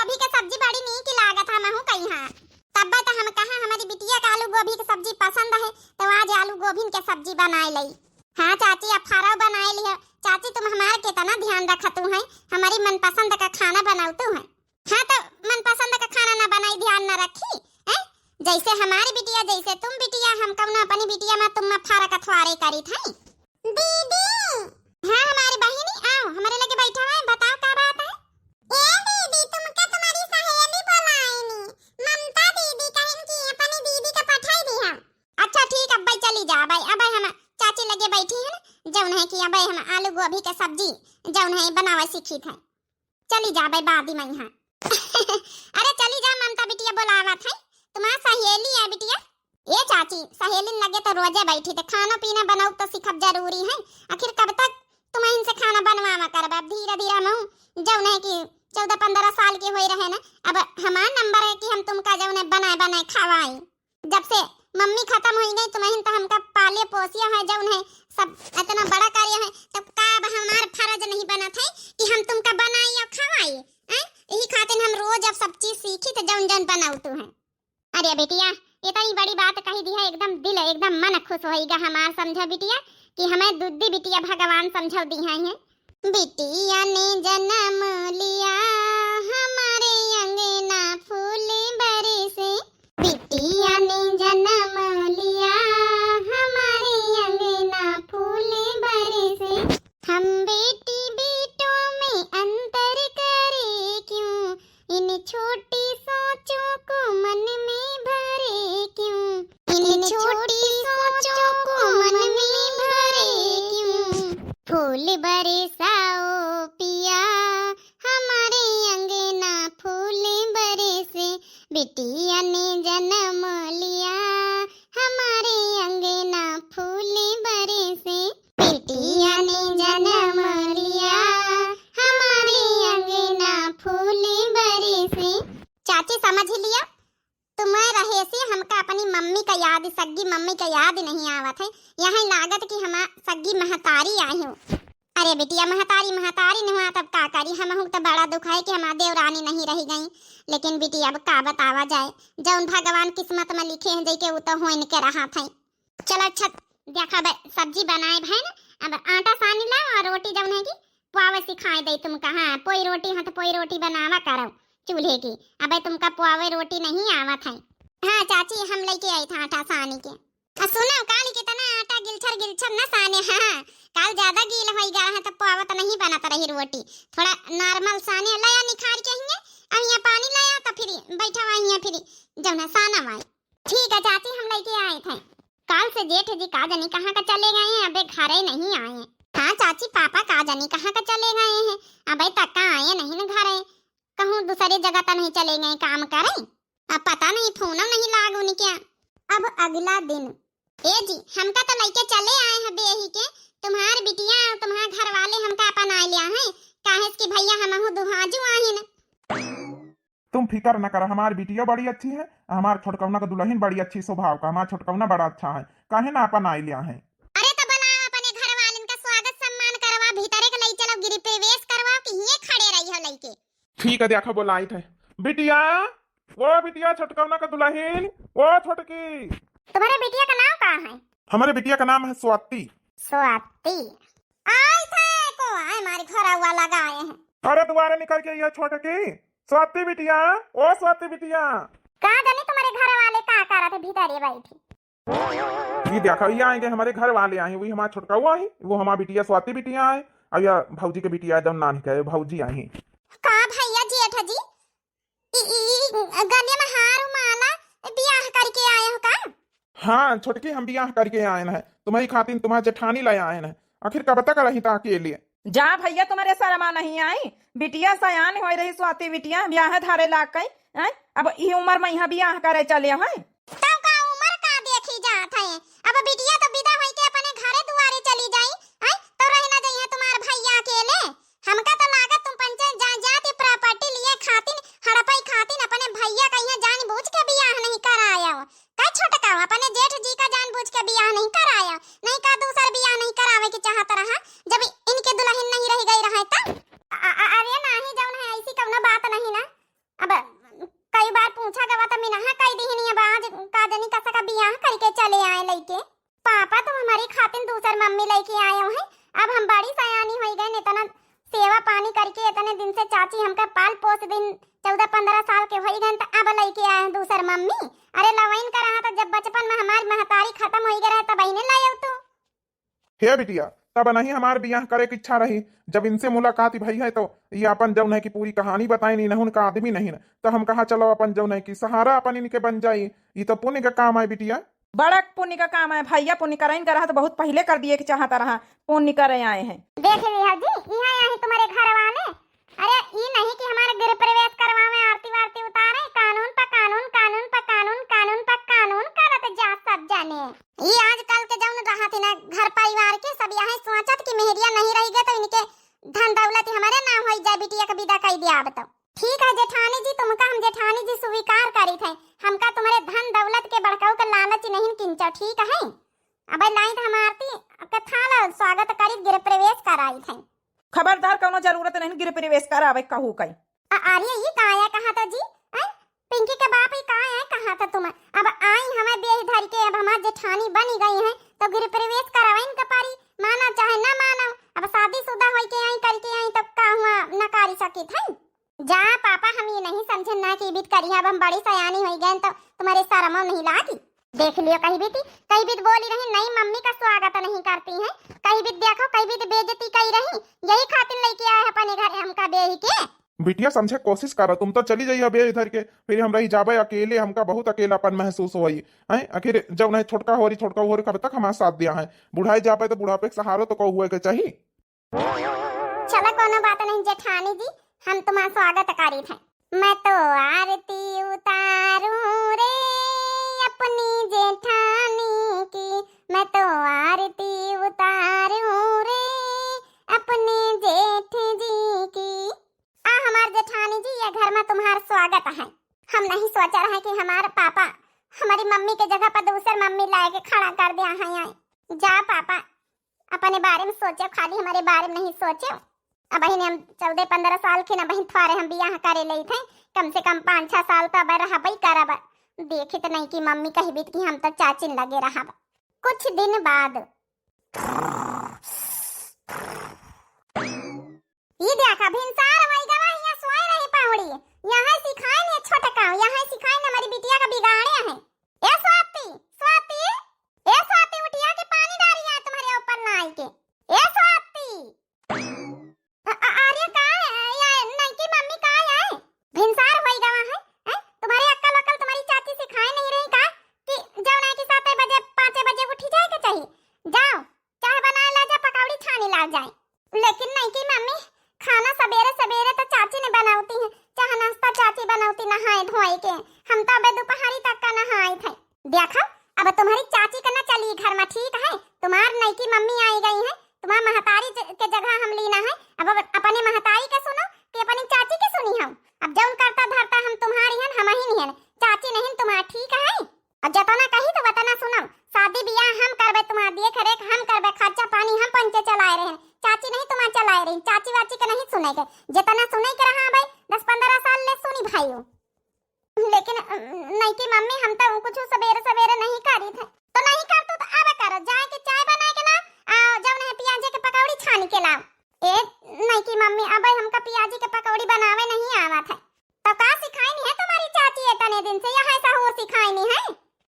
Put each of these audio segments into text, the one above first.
गोभी के सब्जी बड़ी नीक लागत है महू कही हां। तब तो हम कहा हमारी बिटिया का आलू गोभी की सब्जी पसंद है तो आज आलू गोभी के सब्जी बनाए लई। हां चाची अब फारा बनाए ली है। चाची तुम हमारे कितना ध्यान रखतू है, हमारी मनपसंद का खाना बनावतू है। हां तो मनपसंद का खाना ना बनाई ध्यान ना रखी हैं। जैसे हमारी बिटिया जैसे तुम बिटिया, हम कौन अपनी बिटिया में तुम फारा का थवारे करी थई। दीदी हां हमारी बहिनी आओ हमारे लगे बैठा है, बताओ क्या बात है। ए दीदी तुमके तुम्हारी सहेली बुलाईनी, ममता दीदी कहिन की अपनी दीदी का पठाई दी हम। अच्छा ठीक अब भाई चली जा भाई। अब हम चाची लगे बैठी है ना जौन है कि अब हम आलू गोभी के सब्जी जौन है बनावे सीखी थे। चली जा भाई बादी में यहां। अरे चली जा ममता बिटिया बुलावत है, तुम्हारा सहेली है बिटिया। ये चाची सहेली लगे तो रोजे बैठी थे, खाना पीना बनाओ तो सीखब जरूरी है। आखिर कब तक तुम इनसे खाना बनवावा करबा। धीरे धीरे हम जौन है कि 14-15 साल के होई रहे ना, अब हमार नंबर है कि हम तुमका जौन है बनाए बनाए खवाई। जब से मम्मी खत्म हो गई तुम्हें तो हमका पाले पोसिया है जौन है सब इतना बड़ा कार्य है, तब का अब हमार फर्ज नहीं बना था कि हम तुमका बनाई और खवाई। यही खातिर हम रोज अब सब चीज सीखी तो जौन जौन बनाऊ तू है। अरे बिटिया इतनी बड़ी बात कही दी है, एकदम दिल एकदम मन खुश होएगा हमार। समझो बिटिया कि हमें दुद्धी बिटिया भगवान समझो दी है। बिटिया ने जन्म लिया हमारे अंगना फूल बरसे। बिटिया ने जन्म लिया हमारे अंगना फूल बरसे। हम बेटी बेटों में अंतर करे क्यों, इन छोटी सोचों को मन में भरे क्यों, इन छोटी सोचों को मन में भरे क्यों। फूल बरसाओ पिया हमारे अंगना फूल बरसे। बिटिया ने जन्म लिया हमारे अंगना फूल बरसे। बिटिया ने जन्म लिया हमारे अंगना फूल बरसे। चाची समझ लिया तुम्हें रहे से हमका अपनी मम्मी का याद, सग्गी मम्मी का याद नहीं आवत है। यहाँ लागत कि हम सग्गी महतारी आई हूँ। अरे बिटिया महतारी नहीं हुआ तब का करी। हम तो बड़ा दुख है कि हमारा देवरानी नहीं रह गई। लेकिन बिटिया अब का बतावा जाए, जौन भगवान किस्मत में लिखे हैं जैके वो तो हो इनके रहा था। चलो अच्छा देखा सब्जी बनाए भाई ना, अब आटा सानी लाओ और रोटी जौन है की पुआवे सिखाए दे तुमका। हाँ पोई रोटी हाँ तो पोई रोटी बनावा करो चूल्हे की। अब तुमका पुआवे रोटी नहीं आवत है। हाँ चाची हम लेके आई था आटा सानी के। सुनो काल कितना आटा गिलछर न साने। हाँ काल ज्यादा गील हो गया है तो पुआवा तो नहीं बनता रही रोटी, थोड़ा नॉर्मल साने लाया निखार के हिए। अब यहाँ पानी लाया तो फिर बैठा हुआ फिर जौन साना माई। ठीक है चाची हम लेके आए थे। काल से जेठ जी का जानी कहाँ का चले गए हैं, अबे घरे नहीं आए। हाँ चाची पापा का जानी कहाँ का चले गए हैं, अबे तक का आए नहीं न घरे। कहूँ दूसरी जगह तो नहीं चले गए काम करें, अब पता नहीं फोन नहीं लाग उनके। अब अगला दिन ए जी हमका तो लेके चले आए हैं बेही के, तुम्हार बिटिया और तुम्हार घर वाले हमका अपन आ लिया है। काहे कि भैया हमहु दुहाजू आए न। तुम फिकर न कर, हमारी बिटिया बड़ी अच्छी है, हमार छोटकौना का दुल्हन बड़ी अच्छी स्वभाव का, हमार छोटकौना बड़ा अच्छा है। काहे ना अपन आ लिया है। अरे तो बुलाओ अपने घर वालन का स्वागत सम्मान करवा, भीतरे के ले चलो, गिरी प्रवेश करवाओ कि ये खड़े रही हो लेके। ठीक है देखो बोलाई थे। बिटिया वो बिटिया छोटकौना का दुल्हन वो छोटकी। तुम्हारे बिटिया का नाम क्या है? हमारे बिटिया का नाम है स्वाति। स्वाति आए थे को आए हमारे घर हुआ लगाए हैं। अरे दोबारा निकल के ये छोटकी स्वाति बिटिया। ओ स्वाति बिटिया कहाँ जाने तुम्हारे घर वाले क्या कर रहे थे भीतर ये बैठी। ये देखो ये आएंगे हमारे घर वाले आए, वही हमारा छोटका हुआ है, वो हमारा बिटिया स्वाति बिटिया है। और या भौजी के बिटिया एकदम नानी का भौजी आई। का भैया जेठ जी गले में हार माला ब्याह करके आए हो का? हाँ छोटकी हम ब्याह करके आए हैं, तुम्हारी खातिर तुम्हारे जेठानी लाए आए हैं। आखिर कब तक रही था अकेले। जा भैया तुम्हारे शर्मा नहीं आई, बिटिया सयान हो रही स्वाति बिटिया ब्याह धारे लाग गई। अब ये उम्र में यहाँ ब्याह करे चले हैं। तो का उम्र का देखी जात है, अब बिटिया तो विदा होई के अपने घरे दुआरे चली जाई तो रह ना जाई है तुम्हार भैया अकेले। हमका तो लागत तुम पंचायत जाति प्रॉपर्टी लिए खातिर हड़पई खातिर अपने भैया का यहाँ जानबूझ के ब्याह नहीं कराया हो। का छोटका अपने जेठ जी का जानबूझ के ब्याह नहीं कराया, नहीं का दूसरा ब्याह नहीं करावे की चाहत रहा जब इनके दुल्हन नहीं रह गई रहे तब। अरे नहीं जौन है ऐसी कौनो बात नहीं ना। चाची हमका पाल पोस दिन 14-15 साल के होई गन त अब लइके आए दूसर मम्मी। अरे लवइन कर रहा था जब बचपन में हमारी महतारी खत्म होई गए तब बहिने लाए तू। हे बिटिया, तब नहीं हमार बियाह करे की इच्छा रही। जब इनसे मुलाकात भई है तो ये अपन जौन है की पूरी कहानी बताई नहीं, उनका आदमी नहीं न, तो हम कहा चलो अपन जौन है की सहारा अपन इनके बन जाई। ये तो पुण्य का काम है बिटिया। बड़ा पुण्य का काम है भैया, पुण्य कराइन कर रहा तो बहुत पहले कर दिए कि चाहता रहा, पुण्य करे आए हैं। देख लिया जी, यहाँ आए तुम्हारे घर वाले। अरे ये नहीं कि हमारे गृह प्रवेश करवावे, आरती वारती उतारे, कानून पर कानून, कानून पर कानून, कानून पर कानून करत जा सब जाने। ये आजकल के जौन रहा थी ना घर परिवार के सब यहाँ सोचत कि मेहरिया नहीं रही गए तो इनके धन दौलत हमारे नाम हो जाए, बिटिया का विदा कर दिया। अब तो ठीक है जेठानी जी, तुमका हम जेठानी जी स्वीकार करी थे, हमका तुम्हारे धन दौलत के बड़काऊ का लालच नहीं किंचा, ठीक है। अब लाइन हम आरती कथा स्वागत करी गृह प्रवेश कराई थे। खबरदार कोनो जरूरत नहीं गृह प्रवेश करावे कहू कई। अरे ये काया कहा था जी, पिंकी के बाप ही कहा है कहा था तुम। अब आई हमें बेह धर के, अब हमारे जेठानी बनी गई हैं तो गृह प्रवेश करावाइन का पारी, माना चाहे ना माना। अब शादीशुदा होई के आई करके आई तब का हुआ नकारी सकी थे। जा पापा, हम ये नहीं समझे ना कि बीत करी, अब हम बड़ी सयानी हो गए तो तुम्हारे शर्म नहीं लागी। देख लियो कहीं भी बोली रही नहीं मम्मी का स्वागत नहीं करती हैं, कहीं भी देखो कहीं भी बेइज्जती कही रही, यही खातिर लेके आए अपने घर हमका बेही के। बिटिया समझे कोशिश करो, तुम तो चली जाइए बे इधर के, फिर हम रही जाबे अकेले, हमका बहुत अकेलापन महसूस होई है। आखिर जब नहीं छोटका हो रही कब तक हमारे साथ दिया है, बुढ़ाई जापे तो बुढ़ापे के सहारा तो हुए के चाहिए। चलो कोनो बात नहीं जेठानी जी, हम तुम्हारा स्वागत करी थे। मैं तो आरती उतारूं रे अपनी जेठानी की, मैं तो आरती उतारूं रे अपने जेठ जी की। हमार जेठानी जी, ये घर में तुम्हारा स्वागत है। हम नहीं सोचा रहे कि हमारे पापा हमारी मम्मी के जगह पर दूसर मम्मी लाए के खड़ा कर दिया है यहाँ। जा पापा, अपने बारे में सोचो, खाली हमारे बारे में नहीं सोचो। अब बहन हम 14-15 साल के ना बहन थारे हम बियाह करे ले थे, कम से कम 5-6 साल तो अब रहा भाई करब। देखे तो नहीं कि मम्मी कही बीत की हम तो चाची लगे रहा। कुछ दिन बाद ये देखा भिनसार वही गवा यहाँ सोए रही पाउड़ी, यहाँ सिखाए ने छोटका, यहाँ सिखाए ने हमारी बिटिया का बिगाड़े हैं। ए स्वाति, स्वाति, ए स्वाति उठिया के पानी डाली है तुम्हारे ऊपर ना आई के। ए स्वाति, अरे का है या नहीं की मम्मी का है? भिनसार वही गवा है, तुम्हारी अक्ल वक्ल तुम्हारी चाची सिखाए नहीं रही का कि जब नहीं कि 7 बजे 5 बजे उठी जाए के चाहिए। जाओ चाय बना ला जा, पकौड़ी छानी ला जाए। लेकिन नहीं की मम्मी खाना सवेरे सवेरे तो चाची ने बनाती है, चाहे नाश्ता चाची बनाती नहाए धोए के, हम तो अब दोपहरी तक का नहाए थे। देखो अब तुम्हारी चाची का न चली घर में, ठीक है। तुम्हार नई की मम्मी आई गई है, तुम्हार महतारी के जगह हम लीना है। अब अपने महतारी के सुनो कि अपनी चाची के सुनी हम। अब जौन करता धरता हम तुम्हारी हैं, हम ही नहीं है, चाची नहीं तुम्हार, ठीक है। और जतना कही तो वतना सुनो, शादी ब्याह हम करबे, तुम्हार देख रेख हम करबे, खर्चा पानी हम पंचे चलाए रहे, चाची नहीं तुम्हार चलाए रही। चाची वाची के नहीं सुने के, जितना सुने के रहा भाई 10-15 साल ले सुनी भाइयों। लेकिन नहीं की मम्मी हम तो कुछ सवेरे सवेरे नहीं करी थे, तो नहीं कर तो अब करो, जाए के चाय बना के ना जब नहीं पियाजी के पकौड़ी छानी के लाओ। ए नहीं की मम्मी अब हमका पियाजी के पकौड़ी बनावे नहीं आवा था, तो का सिखाई नहीं है तुम्हारी चाची इतने दिन से, यहाँ ऐसा हो सिखाई नहीं है।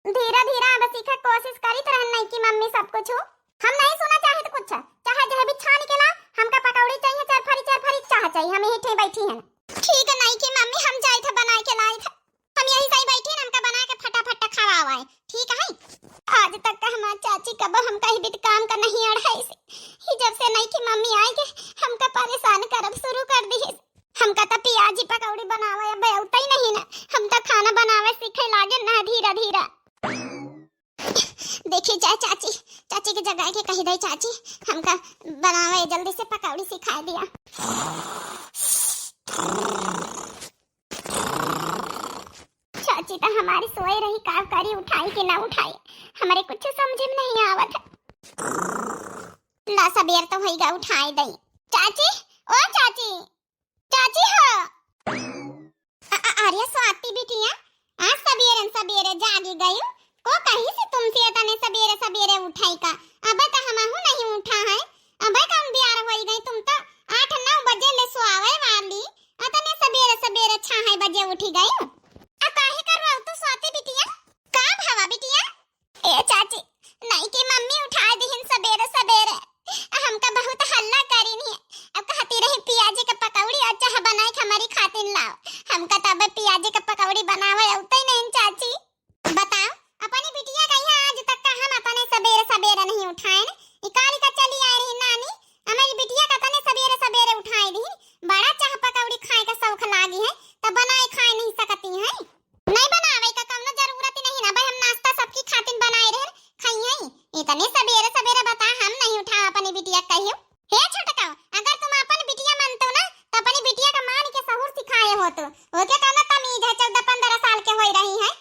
धीरे धीरे अब सीखे कोशिश करी तो नहीं की मम्मी सब कुछ हो। हम नहीं सुना चाहे तो कुछ चाहे जो भी छानी के ला, हमका पकौड़ी चाहिए, चरफरी चाह चाहिए, हम यही थे बैठी हैं। ठीक है नहीं की मम्मी, हम जाए थे बना के लाई थे, हम यही सही बैठी हैं, हमका बना के फटाफट खवावा है, ठीक है। आज तक का हमारी चाची कब हम कहीं भी काम का नहीं अड़ाई से ही, जब से नहीं की मम्मी आई के हमका परेशान करब शुरू कर दी है। हमका तो पियाजी पकौड़ी बनावे अब औता ही नहीं ना, हम तो खाना बनावे सीखे लागे ना धीरे धीरे। देखिए जाए चाची के जगह के कही दे, चाची हमका बनावे जल्दी से पकौड़ी सिखा दिया। चाची तो हमारी सोए रही, का करी उठाई कि ना उठाई हमारे कुछ समझ में नहीं आवत। ला सबेर तो होईगा उठाई दई। चाची, ओ चाची, चाची हो। अरे स्वाति बिटिया, आज सबेरे जागी गई को कहीं से तुमसे तने सबेरे उठाई का? अब तो हमहु नहीं उठा है, अब कम बियार होई गई, तुम तो 8-9 बजे ले सोआवे वाली, बजे उठी गई आ काहे करवा तू स्वाति बिटिया का भावा बिटिया ए चाची नहीं कि मम्मी उठा दीहिन सबेरे सबेरे हमका बहुत हल्ला करीन है अब कहती रही पियाजी के पकौड़ी और चाह बनाए के हमारी खातिर लाओ हमका तब पियाजी के पकौड़ी बनावे औते नहीं चाची बताओ अपनी बिटिया कहीं आज तक का हम अपने सबेरे सबेरे नहीं उठाए न इकाली का चली आई रही नानी हमारी बिटिया का तने सबेरे सबेरे उठाई दी बड़ा चाह पकौड़ी खाए का शौक लागी है तब बनाए खाए नहीं सकती है नहीं बनावे का कौनो जरूरत नहीं ना भाई हम नाश्ता सबकी खातिर बनाए रहे खाई है इतने सबेरे सबेरे बता हम नहीं उठा अपनी बिटिया कहियो हे छोटका अगर तुम अपन बिटिया मानतो ना तो अपनी बिटिया का मान के सहूर सिखाए हो तो ओके कौनो तमीज है 14-15 साल के होई रही है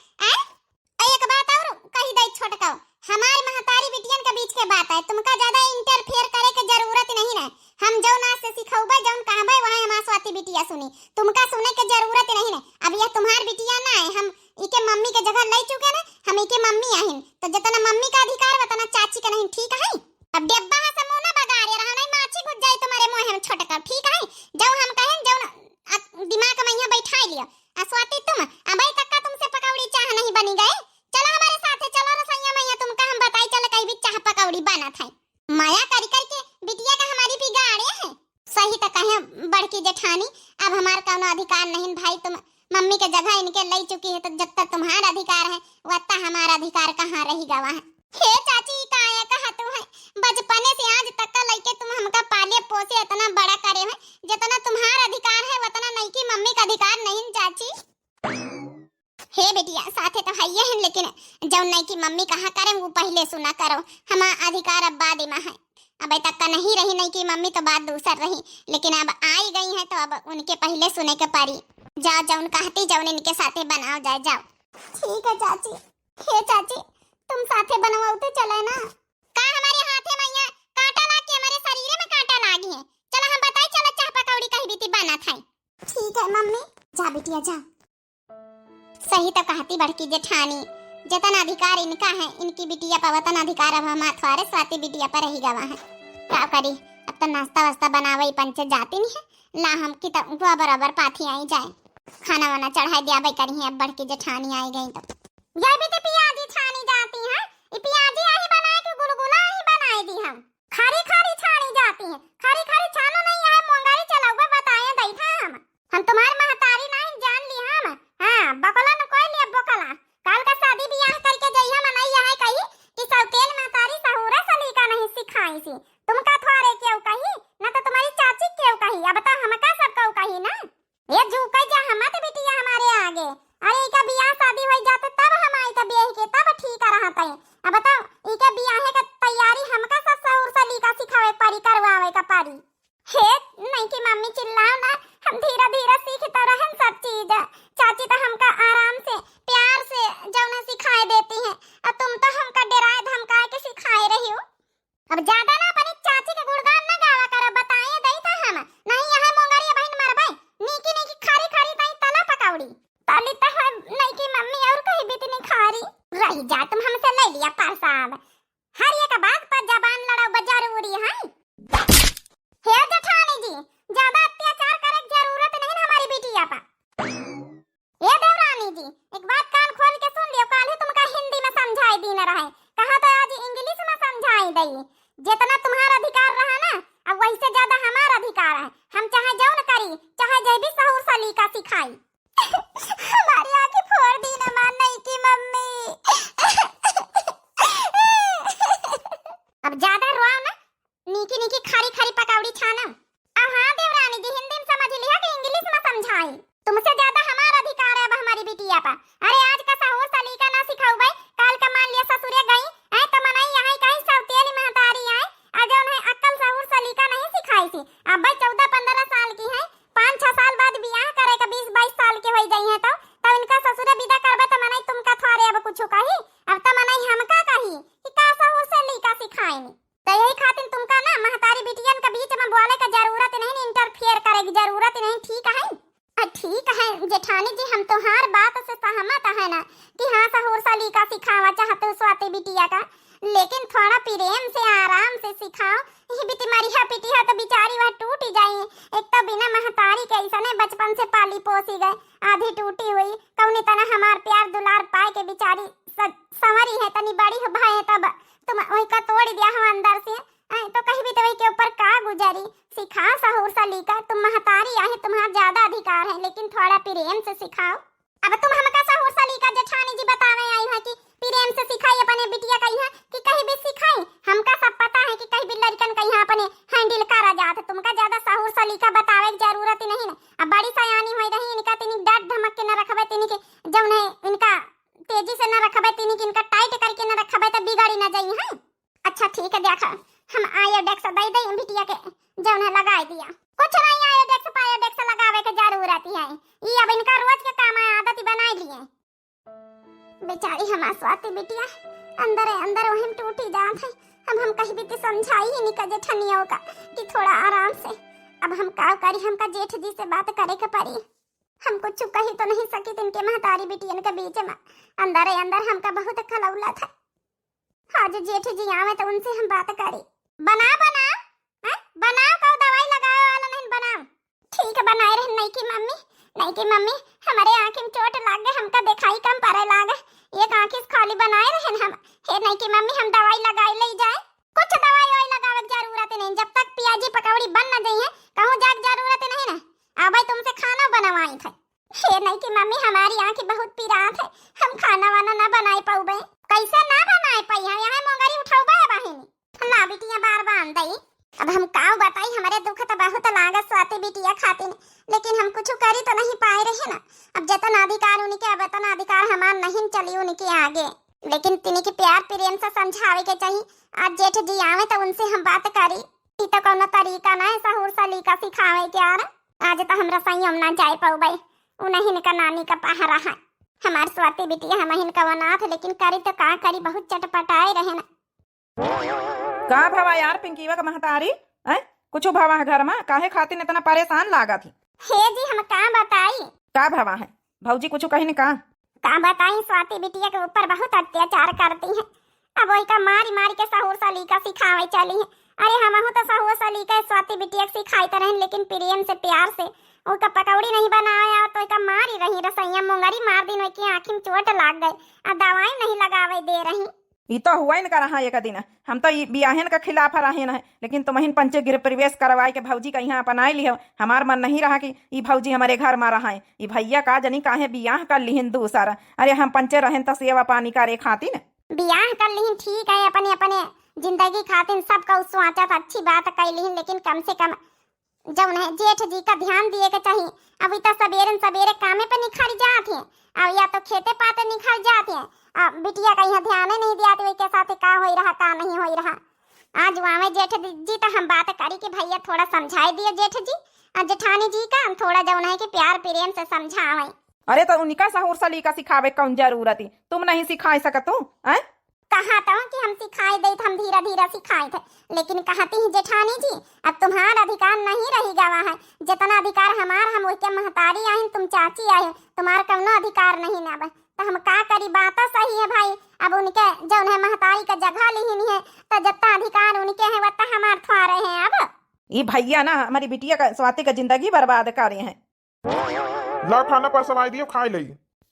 एक बात और कही दई छोटका हमारे महतारी बिटियन के बीच के बात है तुमका ज्यादा इंटरफेयर करे के जरूरत नहीं है हम जो ना से सिखाऊबे जौन कहबे वही हमार स्वाति बिटिया सुनी तुमका सुने के जरूरत नहीं है अब यह तुम्हार बिटिया ना है हम इके मम्मी के जगह ले चुके ना हम इके मम्मी आहिन तो जितना मम्मी का अधिकार उतना चाची का नहीं ठीक है अब डब्बा है समोना बगारे रहा नहीं माछी घुस जाए तुम्हारे मुंह में छोटका ठीक है जो हम कहें जो दिमाग में यहाँ बैठा लियो आ स्वाति तुम अबे तक का तुमसे पकौड़ी चाह नहीं बनी गए चलो हमारे साथ चलो रसैया मैया तुमका हम बताई चल कहीं भी चाह पकौड़ी बना था माया कर करके बिटिया का हमारी बिगाड़े है सही तो कहे बड़की जेठानी अब हमार कोनो अधिकार नहीं भाई तुम मम्मी के जगह इनके ले चुकी है तो जब तक तुम्हारा अधिकार है वत्ता हमारा अधिकार कहाँ रही गवा है हे चाची काया कहा तू है बचपने से आज तक का लइके तुम हमका पाले पोसे इतना बड़ा करे है जितना तुम्हारा अधिकार है उतना नहीं की मम्मी का अधिकार नहीं चाची हे बेटिया साथे तो है ये लेकिन जब नहीं की मम्मी कहा करे वो पहले सुना करो हमारा अधिकार अब बाद में है अब तक का नहीं रही नहीं की मम्मी तो बात दूसर रही लेकिन अब आई गई है तो अब उनके पहले सुने के पारी जाओ जौन कहती जौन इनके साथे बनाओ जाए जाओ ठीक है चाची हे चाची तुम साथे बनवाओते चले ना का हमारे हाथे मैया कांटा लाग के हमारे शरीर में कांटा लागी है चलो हम बताई चलो चाह पकौड़ी कहीं बीती बना था ठीक है मम्मी जा बिटिया जा सही तो कहती बड़की जेठानी जितना अधिकार इनका है इनकी बिटिया पर वतन अधिकार अब हमारे थोड़े स्वाति बिटिया पर रही गवा है क्या करी अब तो नाश्ता वास्ता बनावे पंचे जाती नहीं है ला हम की तो बराबर पाथी आई जाए खाना वाना चढ़ाई दिया भाई करी है अब बड़की जेठानी आई गई तो यह भी तो पियाजी छानी जाती है ये पियाजी आही बनाए के गुलगुला ही बनाए दी हम खारी खारी छानी जाती है खारी खारी छानो नहीं है मोंगारी चलाओगे बताए दई था हम तुम्हारी महतारी नहीं जान ली हम हां बकला न कोई लिया बकला काल का शादी ब्याह करके जइया मनाई है कही कि सौतेल महतारी सहुरा सलीका नहीं सिखाई सी तुम का थोड़े क्यों कही ना तो तुम्हारी चाची क्यों कही अब बता हमका सब क्यों कही ना ये झुक जा हमत बिटिया हमारे आगे अरे का बियाह शादी हो जाते तब हम आई का ब्याह के तब ठीक रहता है अब बताओ इके बियाह का तैयारी हमका सब सहुर सलीका सिखावे पारी करवावे का पारी हे नहीं कि मम्मी चिल्लाओ ना हम धीरे धीरे सीखते रहन सब चीज चाची तो हमका आराम से प्यार से जौना सिखाए देती हैं अब तुम तो हमका डराए धमकाए के सिखाए रही हो अब ज्यादा ना अपनी चाची के गुणगान ना गावा करो बताए दई था हम नहीं यहाँ मोंगरिया बहन मरबे नीकी नीकी खारी खारी तई तला पकौड़ी ताली तो नहीं की मम्मी और कहीं भी नहीं खारी रही जा तुम हमसे ले लिया प्रसाद हर एक बात पर जबान लड़ाओ जरूरी है हे जेठानी जी ज्यादा अत्याचार करे की जरूरत नहीं हमारी बिटिया पर ये देवरानी जी एक बात कान खोल के सुन लियो काल ही तुमका हिंदी में समझाई दी न रहे कहा तो आज इंग्लिश में समझाई दई जितना तुम्हारा अधिकार रहा ना अब वही से ज्यादा हमारा अधिकार है हम चाहे जौन करी चाहे जय भी सहुर सलीका सिखाई हमारी आंखें फोड़ दी न मान नहीं की मम्मी अब ज्यादा रोओ ना नीकी नीकी खारी खारी पकौड़ी छाना अब हाँ देवरानी जी हिंदी में समझ लिया कि इंग्लिश में समझाई तुमसे ज्यादा हमारा अधिकार है अब हमारी बिटिया पर अरे आज का सहुर सलीका ना सिखाओ भाई काल का मान लिया ससुरे गई है तो मनाई यहाँ कहीं सौतेली महतारी आए आज उन्हें अक्ल सहुर सलीका नहीं सिखाई थी अब भाई 14-15 साल की है 5-6 साल बाद बियाह करे का 20-22 साल के हो गई है तो इनका ससुरे विदा करबे तो मनाई तुमका थोड़े अब कुछ कही अब तो मनाई हमका कही कि का सहुर सलीका सिखाई तो यही खातिर तुमका ना महतारी बिटियन के बीच में बोले का जरूरत नहीं इंटरफेयर करे की जरूरत नहीं ठीक है ठीक है जेठानी जी हम तुम्हार बात से सहमत है ना कि हाँ सहुर सलीका सिखावा चाहते हो स्वाति बिटिया का लेकिन थोड़ा प्रेम से आराम से सिखाओ। ये भी तुम्हारी पिटिया तो बेचारी वह टूट ही जाई। एक तो बिना महतारी के ऐसा नहीं बचपन से पाली पोसी गए, आधी टूटी हुई कौनी तना हमार प्यार दुलार पाए के बेचारी संवरी है, तनी बड़ी हो भाई है तब तुम वही का तोड़ दिया हो अंदर से। तो कहीं भी तो वही के ऊपर का गुजारी। सिखा सहूर सलीका, तुम महतारी आहे, तुम्हारा ज्यादा अधिकार है, लेकिन थोड़ा प्रेम से सिखाओ। अब तुम हमका सहूर सलीका जेठानी जी बतावे आई है कि प्रेम से सिखाई अपने बिटिया कही है कि कहीं भी सिखाई। हमका सब पता है कि कहीं भी लड़कन कहीं अपने हैंडल करा जात, तुमका ज्यादा सहूर सलीका बतावे की जरूरत ही नहीं। अब बड़ी सयानी होई रही, इनका तिनी डर धमक के न रखबे, तिनी के जब नहीं इनका तेजी से न रखबे, तिनी के इनका टाइट करके न रखबे तो बिगाड़ी न जाई है। अच्छा ठीक है, देखा हम आयोडेक्स दे दे बिटिया के जब ने लगाई दिया। कुछ नहीं आयोडेक्स लगावे के जरूरत है, ये अब इनका रोज के काम है, आदत ही बनाई लिए। बेचारी हमार स्वाति बिटिया अंदर वहीं टूटी जात है। अब हम कहीं भी तो समझाई ही नहीं का जेठनियों का कि थोड़ा आराम से। अब हम का करी, हमका जेठ जी से बात करे के पड़ी। हम कुछ कही तो नहीं सकी इनके महतारी बिटियन के बीच में। अंदर हमका बहुत खलौला था। आज जेठ जी आवे तो उनसे हम बात करी। बनाओ का दवाई लगाए वाला नहीं बनाओ। ठीक है बनाए रहे। नहीं की मम्मी हमारे आंख में चोट लाग गए, हमका दिखाई कम पड़े लागे, एक आंख इस खाली बनाए रहे हम। हे नहीं की मम्मी हम दवाई लगाई ले जाए। कुछ दवाई लगावे की जरूरत नहीं, जब तक पियाजी पकौड़ी बन न जाई है कहूं जाग जरूरत नहीं ना। अब तुमसे खाना बनवाई थे। हे नहीं की मम्मी हमारी आंखें बहुत पीरात है, हम खाना वाना ना बनाई पाऊबे। कैसे ना बनाए पाई है, यहाँ मोंगरी उठाऊबे बहिनी ना बिटिया बार बांध दई। अब हम काऊ बताई, हमारे दुख तो बहुत लागत स्वाति बिटिया खातिर, लेकिन हम कुछ करी तो नहीं पाए रहे ना। अब जितना अधिकार उनके, अब इतना अधिकार हमार नहीं चली उनके आगे। लेकिन तिनी के प्यार प्रेम से समझावे के चाहिए। आज जेठ जी आवे तो उनसे हम बात करी। ई तो कोनो तरीका ना है सहूर सलीका सिखावे के। यार आज तो हमरा संयम ना जाए पाऊ भाई, उन्हीं का नानी का पहरा है। हमार स्वाति बिटिया हम इनका वनाथ, लेकिन करी तो का करी, बहुत चटपटाए रहे ना। का भवा यार पिंकीवा का महतारी है कुछ भवा है घर में, काहे खातिर इतना परेशान लागा थी। हे जी हम का बताई। का भवा है भौजी कुछ कही नहीं का बताई, स्वाति बिटिया के ऊपर बहुत अत्याचार करती है। अब वही का मारी के सहूर सलीका सिखावे चली है। अरे हम तो सहूर सलीका स्वाति बिटिया सिखाई तो रहे, लेकिन प्रेम से प्यार से उसका पकौड़ी नहीं बनाया तो का मारी रही। रसैया मोंगरी मार दिन की आँखी में चोट लाग गई, और दवाई नहीं लगावे दे रही। ये तो हुआ ही न रहा एक दिन। हम तो बियाहन का खिलाफ रहे है, लेकिन तुम्हें पंचे गृह प्रवेश करवाए के भौजी का यहाँ अपनाए लियो। हमार मन नहीं रहा कि ये भौजी हमारे घर में रहा है। ये भैया का जनी काहे बियाह कर लिहिन दूसरा। अरे हम पंचे रहें तो सेवा पानी करे खातिर बियाह कर लिहिन, ठीक है अपने अपने जिंदगी खातिर सबका स्वाचत अच्छी बात कर लिहिन, लेकिन कम से कम जब नहीं जेठ जी का ध्यान दिए के चाहिए। अभी तो सवेरे कामे पे निखर जाते हैं, अब या तो खेते पाते निखर जाते हैं। अब बिटिया का यहाँ ध्यान नहीं दिया तो के साथ का हो रहा का नहीं हो रहा। आज वहाँ जेठ जी तो हम बात करी कि भैया थोड़ा समझाई दिए जेठ जी और जेठानी जी का थोड़ा जौन है कि प्यार प्रेम से समझावे। अरे तो उनका सहूर सलीका सिखावे कौन जरूरत है, तुम नहीं सिखा सकत हो। कहा था कि हम सिखाई दे, हम धीरे धीरे सिखाए थे, लेकिन कहती है जेठानी जी अब तुम्हारा अधिकार नहीं रहेगा वहाँ। जितना अधिकार हमार, हम उसके महतारी आए, तुम चाची आए, तुम्हारा कौनो अधिकार नहीं ना। तो हम का करी, बात सही है भाई। अब उनके जौन है महतारी का जगह लिहिन है, तो जितना अधिकार उनके है वत्ता हमार थवा रहे हैं। अब ये भैया ना हमारी बिटिया का स्वाति का जिंदगी बर्बाद करे हैं। ला खाना पर सवाई दियो खाई लई।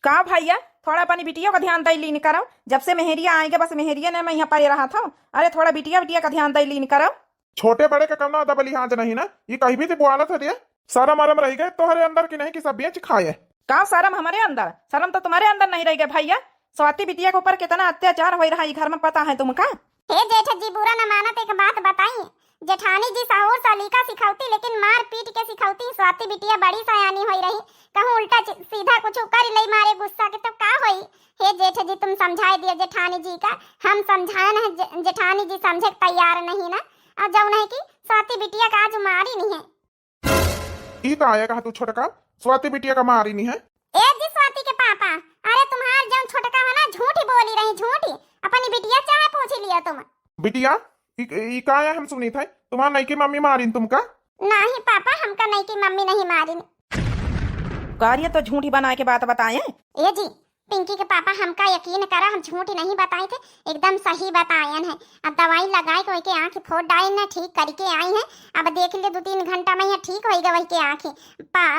का भैया थोड़ा अपनी बिटिया का ध्यान दे लीन करो। जब से मेहरिया आएंगे बस मेहरिया ने मैं यहाँ पर रहा था। अरे थोड़ा बिटिया का ध्यान दे लीन करो। छोटे बड़े का कमना दबल लिहाज नहीं ना, ये कहीं भी बुआला था दिया सारा मरम रह गए तोहरे अंदर की नहीं कि सब बेच खाए। का शर्म हमारे अंदर, शर्म तो तुम्हारे अंदर नहीं रह गया भैया। स्वाति बिटिया के ऊपर कितना अत्याचार हो रहा है घर में पता है तुमका। हे जेठ जी बुरा न मानत, एक बात बताइए। जेठानी जी सहूर सलीका सिखाती, लेकिन मार पीट के सिखाती। स्वाति बिटिया बड़ी सयानी होई रही, कहूं उल्टा सीधा कुछ कर ले मारे गुस्सा के तो का होई। हे जेठ जी तुम समझाई दिए जेठानी जी का, हम समझाए न जेठानी जी समझे तैयार नहीं ना। और जब नहीं कि स्वाति बिटिया का आज मारी नहीं है। ई का आया कहा तू छोटका स्वाति बिटिया का मारी नहीं है। ए जी स्वाति के पापा, अरे तुम्हार जब छोटका है ना झूठी बोली रही, झूठी अपनी बिटिया चाहे पूछ लिया तुम। बिटिया ई का आया हम सुनी था तुम्हारा नहीं की मम्मी मारी तुमका। नहीं पापा हमका नहीं की मम्मी नहीं मारी। कार्य तो झूठी बनाए के बात बताए। ए जी पिंकी के पापा हमका यकीन करा, हम झूठ नहीं बताए थे, एकदम सही बतायन है। अब दवाई लगाए कोई के आँखें फोड़ डाले ना, ठीक करके आई है। अब देख ले 2-3 घंटा में यहाँ ठीक हो गई के आँखें।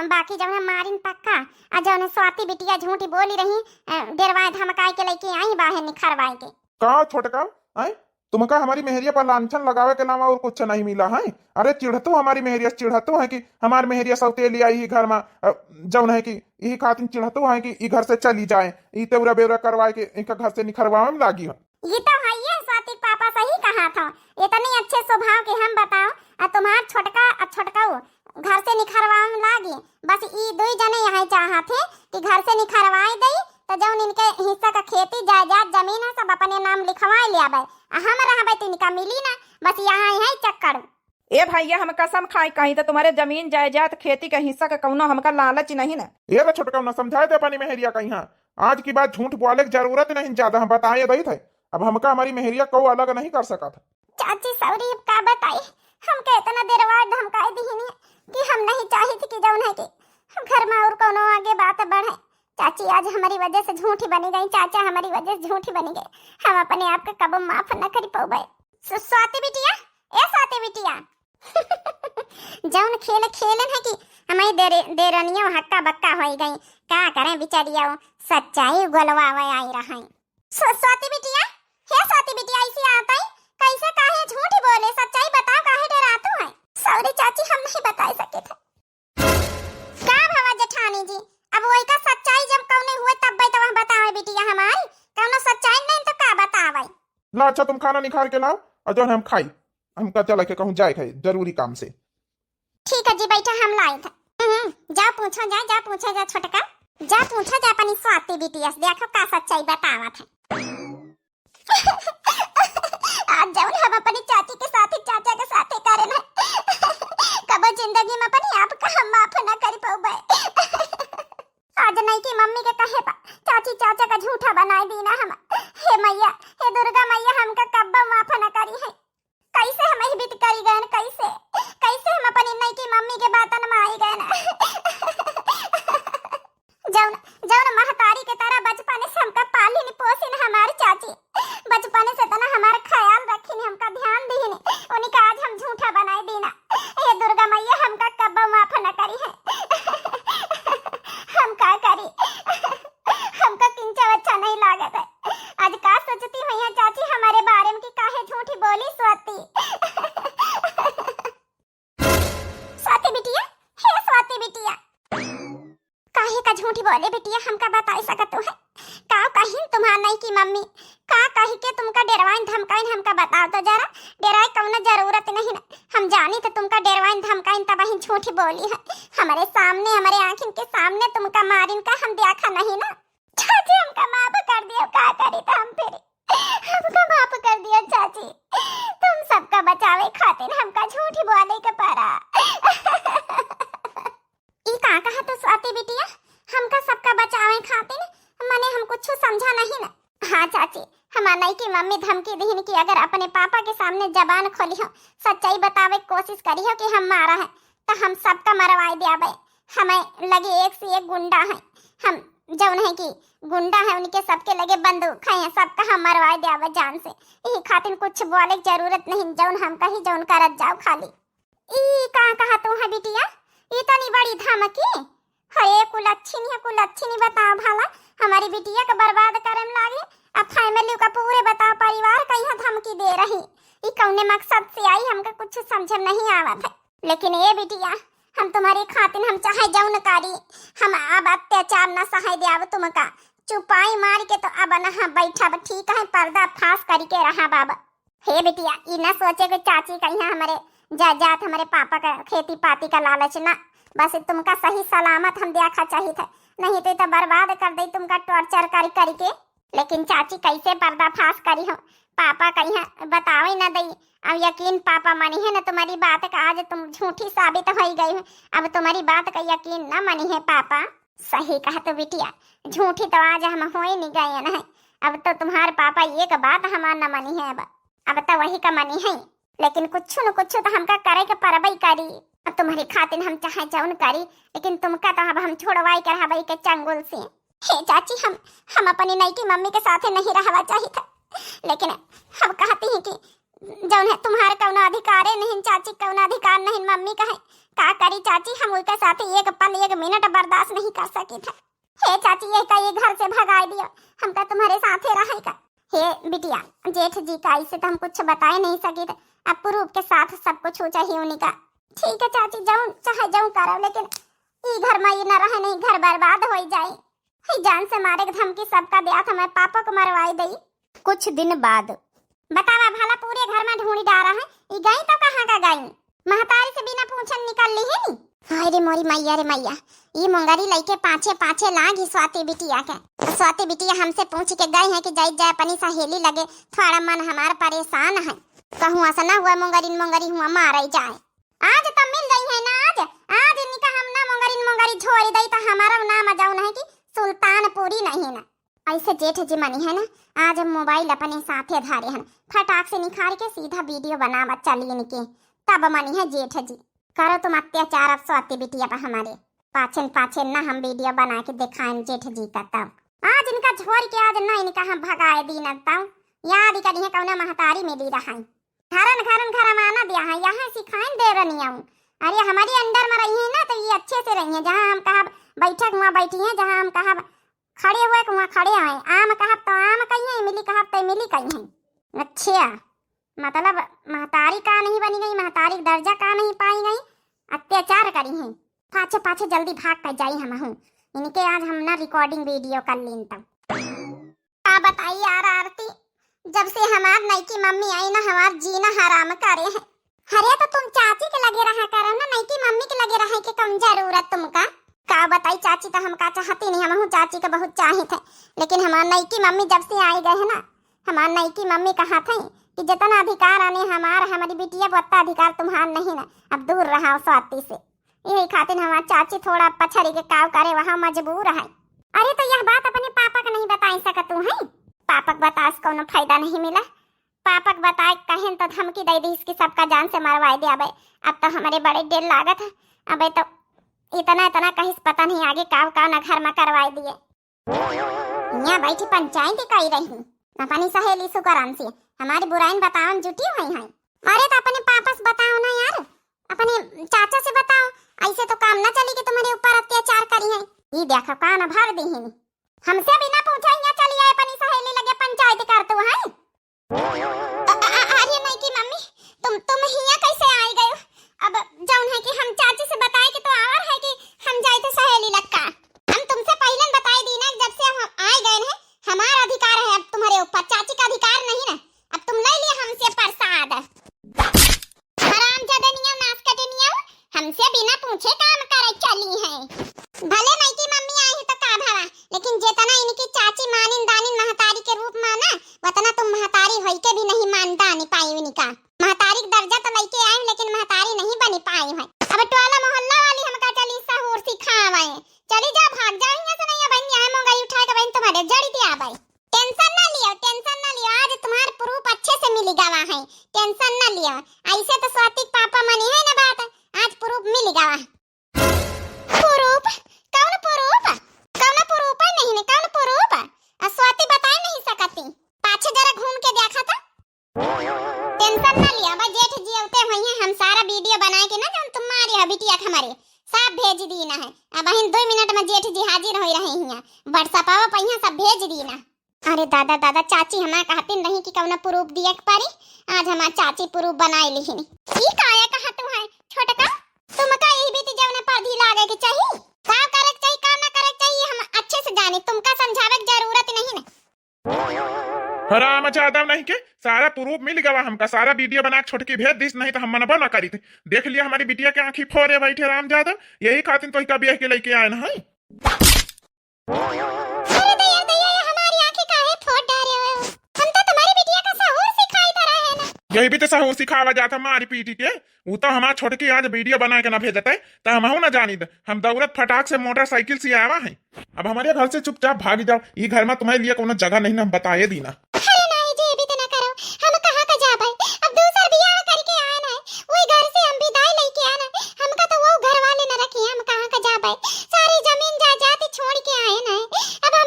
बाकी जब हम मारिन पक्का आ जब स्वाति बिटिया झूठी बोली रही, डेरवाए धमकाए के लेके आई बाहर निखरवाए के। का छोटका आए तुमका हमारी मेहरिया पर लांछन लगावे के अलावा और कुछ नहीं मिला है? अरे चिढ़तो हमारी मेहरिया चिढ़तो है कि हमारी मेहरिया सौतेली आई ही घर में, जौन है कि यही खातिर चिढ़तो है कि ई घर से चली जाए, ई तेवरा बेवरा करवाए के इनका घर से निखरवावे में लागी है। ये तो है ये स्वाति पापा सही कहा था, इतने अच्छे स्वभाव के हम बताओ और तुम्हार छोटका और छोटकाऊ घर से निखरवावे में लागी। बस ई 2 जने यहाँ चाहते कि घर से निखरवाए दई तो जौन इनके हिस्सा का खेती जायदाद जमीन है सब अपने नाम लिखवाए ले आवे, हम रहबे तो इनका मिली ना। बस यहाँ है चक्कर। ए भैया हम कसम खाई कहीं तो तुम्हारे जमीन जायदाद खेती का हिस्सा का कौनो हमका लालच नहीं ना। ये छोटका ना समझाए थे अपनी मेहरिया कहीं। आज की बात झूठ बोले की जरूरत नहीं, ज्यादा हम बताए दई थे। अब हमका हमारी मेहरिया को अलग नहीं कर सका था। चाची सॉरी का बताई, हमके इतना देर बाद धमकाई दी कि हम नहीं चाहे थे कि जौन है कि घर में और कोनो आगे बात बढ़े। चाची आज हमारी वजह से झूठी बनी गई, चाचा हमारी वजह से झूठी बनी गए, हम अपने आप को कब माफ न कर पाओ। स्वाति बिटिया, ए स्वाति बिटिया जौन खेल खेलन है कि हमारी देरनियों हक्का बक्का हो गई, क्या करें बिचारिया सच्चाई गलवावे आई रहा। स्वाति बिटिया, हे स्वाति बिटिया ऐसे आता है कैसे काहे झूठी बोले, सच्चाई बताओ काहे डरातू है। सॉरी चाची हम नहीं बता सके थे। का भवा जेठानी जी, अब वही का सच्चाई जब कौने हुए तब तो हम बतावे बिटिया हमारी, कौनो सच्चाई नहीं तो का बतावे। ला अच्छा तुम खाना निखार के लाओ और जो हम खाई, हमका चला के कहूँ जाए खाई जरूरी काम से। ठीक है जी बैठा हम लाए थे। जा पूछो जा छोटका, जा पूछो जा अपनी स्वाति बिटिया से, देखो का सच्चाई बतावा था। आज जब हम अपनी चाची के साथ चाचा के साथ करे ना, कब जिंदगी में अपनी आप का हम माफ न कर पाओ। आज नहीं की मम्मी के कहे पा चाची चाचा का झूठा बनाए दी ना हम। हे मैया, हे दुर्गा मैया, हमका कब माफ न करी है। कैसे हम ही बीत करी गए, कैसे हम अपनी नहीं की मम्मी के बातन में आई गए ना। जौन महतारी के तरह बचपन से हमका पाली पोसी हमारी चाची, बचपन से तना हमारा ख्याल रखी हमका ध्यान दी उन्हीं का आज हम झूठा बनाए दी ना। हे दुर्गा मैया हमका कब माफ न करी है। हम का करी, हमका किंचा अच्छा नहीं लागत है। आज का सोचती भैया चाची हमारे बारे में कि काहे झूठी बोली स्वाति। स्वाति बिटिया, हे स्वाति बिटिया, काहे का झूठी बोले बिटिया, हमका बता सकत है का कहीं तुम्हार नहीं की मम्मी का कही के तुमका डेरवाइन धमकाइन, हमका बताओ तो जरा। डेराए कौनो जरूरत नहीं ना, हम जानी तो तुमका डेरवाइन धमकाइन तब ही झूठी बोली है। हमारे सामने, हमारे आंखों के सामने तुमका मारिन का हम देखा नहीं ना। चाची हमका माफ कर दिया, का करे तो हम फिर हमका माफ कर दिया चाची, तुम सबका बचावे खातिर हमका झूठी बोले के पड़ा। ई का कहा तो स्वाति बिटिया, हमका सबका बचावे खातिर मने हम कुछ समझा नहीं ना। हाँ चाची, हमार नहीं की मम्मी धमकी दीन की अगर अपने पापा के सामने जबान खोली हो, सच्चाई बतावे कोशिश करी हो कि हम मारा है तो हम सबका मरवाई दियावे। हमें लगे एक से एक गुंडा है, हम जौन है कि गुंडा है उनके सबके लगे बंदूक है, सबका हम मरवाई दियावे जान से। यही खातिर कुछ बोले की जरूरत नहीं, जौन हम कही जौन करत जाओ खाली। ई का कहा तू है बिटिया, इतनी बड़ी धमकी है कुलच्छी बताओ भला, हमारी बिटिया को बर्बाद करे में लागी। अब फैमिली का पूरे बताओ परिवार का यहाँ धमकी दे रही, ये कौने मकसद से आई हमका कुछ समझ नहीं आवत है। लेकिन ये बिटिया हम तुम्हारी खातिर हम चाहे जौन कारी, हम अब अत्याचार न सहाय दे अब तुमका चुपाई मार के तो अब न बैठा ठीक है, पर्दा फास करके रहा बाबा। हे बिटिया ये न सोचे कि चाची का यहाँ हमारे जायदाद हमारे पापा का खेती पाती का लालच ना, बस तुमका सही सलामत हम देखा चाहिए था, नहीं तो बर्बाद कर दे तुमका टॉर्चर करके। लेकिन चाची कैसे पर्दाफाश करी हो, पापा कहीं बतावे न दई। अब यकीन पापा मानी है ना तुम्हारी बात का, आज तुम झूठी साबित हो गई हो, अब तुम्हारी बात का यकीन न मानी है पापा। सही कहा तो बिटिया, झूठी तो आज हम हो ही नहीं गए ना, अब तो तुम्हारे पापा एक बात हमार न मानी है, अब तो वही का मानी है। लेकिन कुछ न कुछ तो हमका करे के परबई करी। अब तुम्हारी खातिर हम चाहे जौन करी, लेकिन तुमका तो अब हम छोड़वाई कर हवाई के चंगुल से। हे चाची, हम अपनी नई की मम्मी के साथ नहीं रहना चाहिए था, लेकिन हम कहती हैं कि जौन है तुम्हारे कौनो अधिकार नहीं चाची, कौनो अधिकार नहीं मम्मी का है। का करी चाची, हम उनके साथ एक पल एक मिनट बर्दाश्त नहीं कर सकी था। हे चाची, ये का ये घर से भगा दिया, हम का तुम्हारे साथ रहेगा। हे बिटिया, जेठ जी का ऐसे तो हम कुछ बता नहीं सके थे, अब प्रूफ के साथ सब कुछ हो चाहिए उन्हीं का। ठीक है चाची, जाऊं चाहे जाऊं करो, लेकिन ई घर में ये न रहे, नहीं घर बर्बाद हो जाए। ही जान से मारे के धमकी सबका दिया था, मैं पापा को मरवाई दई। कुछ दिन बाद बतावा भला पूरे घर में ढूंढी डारा है, ये गई तो कहाँ का गई? महतारी से बिना पूछन निकल ली है नी। हाय रे मोरी मैया रे मैया, ये मुंगरी लइके पाछे पाछे लागी स्वाति बिटिया के। स्वाति बिटिया हमसे पूछ के गई है कि जाई जाए अपनी सहेली लगे, थोड़ा मन हमार परेशान है, कहूँ ऐसा ना हुआ मुंगरी हुआ मारे जाए। आज तब मिल गई है ना, आज इनका हम ना मुंगरी छोड़ दई तो हमारा नाम जाऊ नहीं कि सुल्तानपुरी नहीं ना। ऐसे जेठ जी मनी है ना, आज मोबाइल अपने साथे धारे हैं, फटाक से निखार के सीधा वीडियो बनावा चली इनके, तब मनी है जेठ जी। करो तुम अत्याचार अब स्वाति बिटिया पर हमारे, पाछे ना हम वीडियो बना के दिखाएं जेठ जी का। तब आज इनका छोड़ के आज ना इनका हम भगाए दी न, तब याद करी है कौना महतारी में दी रहा, घर माना दिया है, यहाँ सिखाएं दे रही हूँ। अरे हमारी अंडर में रही है ना, तो ये अच्छे से रही है, जहाँ हम कहा बैठक वहाँ बैठी है, जहाँ हम कहा खड़े हुए वहाँ खड़े हैं, आम कहा तो आम कही है, मिली कहा तो मिली कही है। अच्छा, मतलब महतारी का नहीं बनी गई, महतारी दर्जा का नहीं पाई गई, अत्याचार करी है। पाछे पाछे जल्दी भाग कर जाई हम हूँ इनके, आज हम ना रिकॉर्डिंग वीडियो कर ली। तब क्या बताइए यार आरती, जब से हमार नई की मम्मी आई ना, हमार जीना हराम करे है। अरे तो तुम चाची के लगे रहा करो ना, नई की मम्मी के लगे रहा कि कम जरूरत तुमका। का बताई चाची तो हम का चाहती नहीं, हम चाची को बहुत चाहे थे, लेकिन हमार नई की मम्मी जब से आई गए है ना, हमार नई की मम्मी कहा थी कि जितना अधिकार आने हमारी बिटिया को उतना अधिकार तुम्हार नहीं ना, अब दूर रहा स्वाति से। यही खातिर हमार चाची थोड़ा पछड़ी के काव करे, वहाँ मजबूर है। अरे तो यह बात अपने पापा को नहीं बता सकत तू है? पापा को बता कोनो फायदा नहीं मिला, पापा को बताए कहें तो धमकी दे दी इसकी सबका जान से मरवाई दे। अब तो हमारे बड़े डेढ़ लागत है, अब तो इतना कहीं पता नहीं आगे का ना घर में करवाई दिए। यहाँ बैठी पंचायत कही रही अपनी सहेली सुकरान से, हमारी बुराई बताओ जुटी हुई है। अरे तो अपने पापा से बताओ ना यार, अपने चाचा से बताओ, ऐसे तो काम ना चली कि तुम्हारे ऊपर अत्याचार करी है। ये देखो कान भर दी है, हमसे बिना पूछे यहाँ चली आए अपनी सहेली लगे पंचायत कर तू है। अरे नहीं की मम्मी, तुम यहाँ कैसे आई गए? अब जौन है कि हम चाची से बताए कि तो और है कि हम जाए तो सहेली लक्का, हम तुमसे पहले बताई दी ना, जब से हम आए गए हैं हमारा अधिकार है अब तुम्हारे ऊपर, चाची का अधिकार नहीं ना। अब तुम ले लिए हमसे प्रसाद, हराम जादे नियम नाश कटे नियम, हमसे बिना पूछे काम करे चली है। भले नहीं की मम्मी आई है तो का भावा, लेकिन जितना इनकी चाची मानिन दानिन महतारी के रूप माना, उतना तुम महतारी होई के भी नहीं मानता नहीं पाई इनका। महतारी का दर्जा तो लेके आए लेकिन महतारी नहीं बनी पाई है। अब टोला मोहल्ला वाली हमका चली सहूर सिखावे, चली जा भाग जाओ यहाँ से, नहीं बन जाए मोबाइल उठा के बहन तुम्हारे जड़ी दिया भाई। टेंशन ना लियो, आज तुम्हारे प्रूफ अच्छे से मिल गवा है, टेंशन ना लियो। ऐसे तो स्वाति पापा मनी है ना बात, आज प्रूफ मिल गवा। प्रूफ कौन प्रूफ नहीं, कौन प्रूफ? स्वाति बता नहीं सकती, पाछे जरा घूम के देखा था। टेंशन ना लिया, भाई जेठ जी उते हुई हैं, हम सारा वीडियो बना के ना जब तुम्हारी बिटिया हमारे सब भेज दी ना है। अब बहन 2 मिनट में जेठ जी हाजिर हो रहे हैं, व्हाट्सएप पर यहाँ सब भेज दी ना। अरे दादा चाची हमारा कहती नहीं कि कौन प्रूफ दिया पारी, आज हमार चाची प्रूफ बनाई लिखी। ई काया कहा तू है छोटका, तुमका यही बीती जवने पर्दी लागे के चाहिए, का करे चाहिए का ना करे चाहिए हम अच्छे से जाने, तुमका समझावे की जरूरत नहीं ना। हराम जादव नहीं के सारा प्रूफ मिल गवा, हमका सारा वीडियो बना के छोटकी भेज दिस, नहीं तो हम मनबा ना करी थे। देख लिया हमारी बिटिया के आंखी फोड़े बैठे राम जादव, यही खातिर तो का ब्याह के लेके आए ना है। अरे दया हमारी आंखें काहे फोड़ डाले हो, हम तो तुम्हारी बिटिया का सहूर सिखाई दे रहे हैं ना। यही भी तो सहूर सिखावा जाता मारी पीटी के, वो तो हमारा छोटकी आज वीडियो बना के ना भेजते तो हम ना जानी दे, हम दौड़त फटाक से मोटरसाइकिल से आवा है। अब हमारे घर से चुपचाप भाग जाओ, ये घर में तुम्हारे लिए कोनो जगह नहीं ना, हम बताए दी ना। अरे नहीं जी भी तो ना करो, हम कहां का जा पाए, अब दूसरा बियाह करके आना है, वही घर से हम विदाई लेके आना है, हमका तो वो घर वाले न रखे, हम कहां का जा पाए, सारी जमीन जायदाद छोड़ के आए ना, अब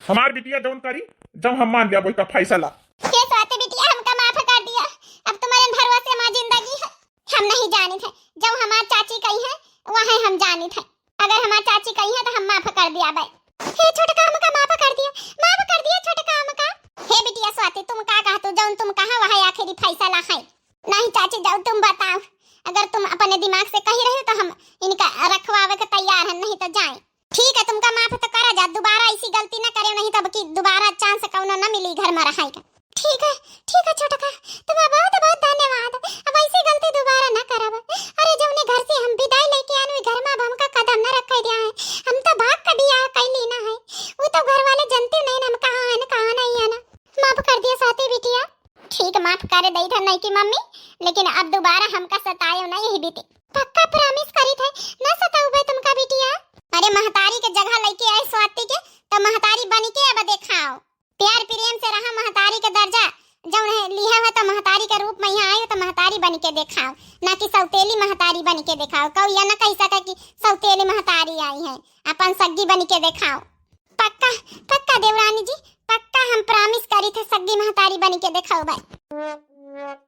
हमार बिटिया जौन करी जब हम मान लिया वही का फैसला। हे स्वाति बिटिया हमका माफ कर दिया। अब तुम्हारे भरवा से हमारी जिंदगी है। हम नहीं जानी थे जब हमार चाची कही है वहाँ हम जानी थे। अगर हमार चाची कही है तो हम माफ कर दिया भाई। हे छोटका हमका माफ कर दिया छोटका हमका। हे बिटिया स्वाति तुम का कहतो जौन तुम कहा वहाँ आखिरी फैसला है। नहीं चाची जाओ तुम बताओ। अगर तुम अपने दिमाग से कही रहे तो हम इनका रखवावे के तैयार है, नहीं तो जाए। ठीक है तुमका माफ तो करा जा, दोबारा ऐसी गलती न करे, नहीं तब की दोबारा चांस कौनो न मिली घर में रहाई का। ठीक है छोटका तुम्हारा बहुत बहुत धन्यवाद। अब ऐसी गलती दोबारा न करब। अरे जौने घर से हम विदाई लेके आनु घर में अब हमका कदम न रखे दिया है। हम तो भाग का बियाह कैली ना है। वो तो घर वाले जानते नहीं हम कहाँ है न कहाँ नहीं है ना। माफ कर दिया स्वाति बिटिया। ठीक माफ करे दई था नहीं की मम्मी, लेकिन अब दोबारा हमका सतायो नहीं यही बीती। पक्का प्रॉमिस करी थे न सताऊबे तुमका बिटिया। अरे महतारी के जगह लेके आए स्वाति के तो महतारी बनी के अब देखाओ। प्यार प्रेम से रहा महतारी के दर्जा जौन है लिया है तो महतारी के रूप में यहाँ आए तो महतारी बन के दिखाओ, ना कि सौतेली महतारी बन के दिखाओ। कहो या ना कह सके कि सौतेली महतारी आई है, अपन सग्गी बन के दिखाओ। पक्का देवरानी जी पक्का हम प्रॉमिस करी थे सग्गी महतारी बन के दिखाओ भाई।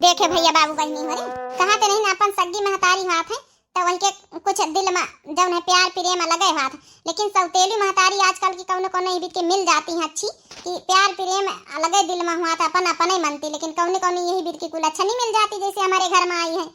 देखे भैया बाबू बहनी हो रे कहा तो नहीं ना अपन सग्गी महतारी हाथ है तो वही के कुछ दिल में जौन है प्यार प्रेम लगे हाथ। लेकिन सौतेली महतारी आजकल की कौन कौन बीत के मिल जाती है अच्छी कि प्यार प्रेम लगे दिल में हुआ था अपन ही मनती, लेकिन कौन यही बीत की कुल अच्छा नहीं मिल जाती जैसे हमारे घर में आई है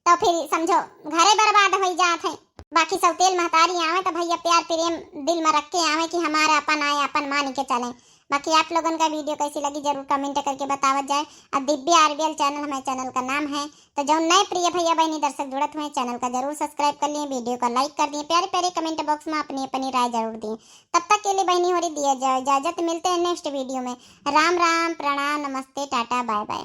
तो फिर समझो घरे बर्बाद हो जाते हैं। बाकी सौतेल महतारी आवे तो भैया प्यार प्रेम दिल में रख के आवे कि हमारा अपन आए अपन मान के चले। बाकी आप लोगों का वीडियो कैसी लगी जरूर कमेंट करके बतावत जाए। अब दिव्या आरबीएल चैनल हमारे चैनल का नाम है, तो जो नए प्रिय भैया बहनी दर्शक जुड़त हुए चैनल का जरूर सब्सक्राइब कर लिए, वीडियो को लाइक कर दिए, प्यारे प्यारे कमेंट बॉक्स में अपनी राय जरूर दिए। तब तक के लिए बहनी हो रही दिया जाए इजाजत, मिलते हैं नेक्स्ट वीडियो में। राम राम प्रणाम नमस्ते टाटा बाय बाय।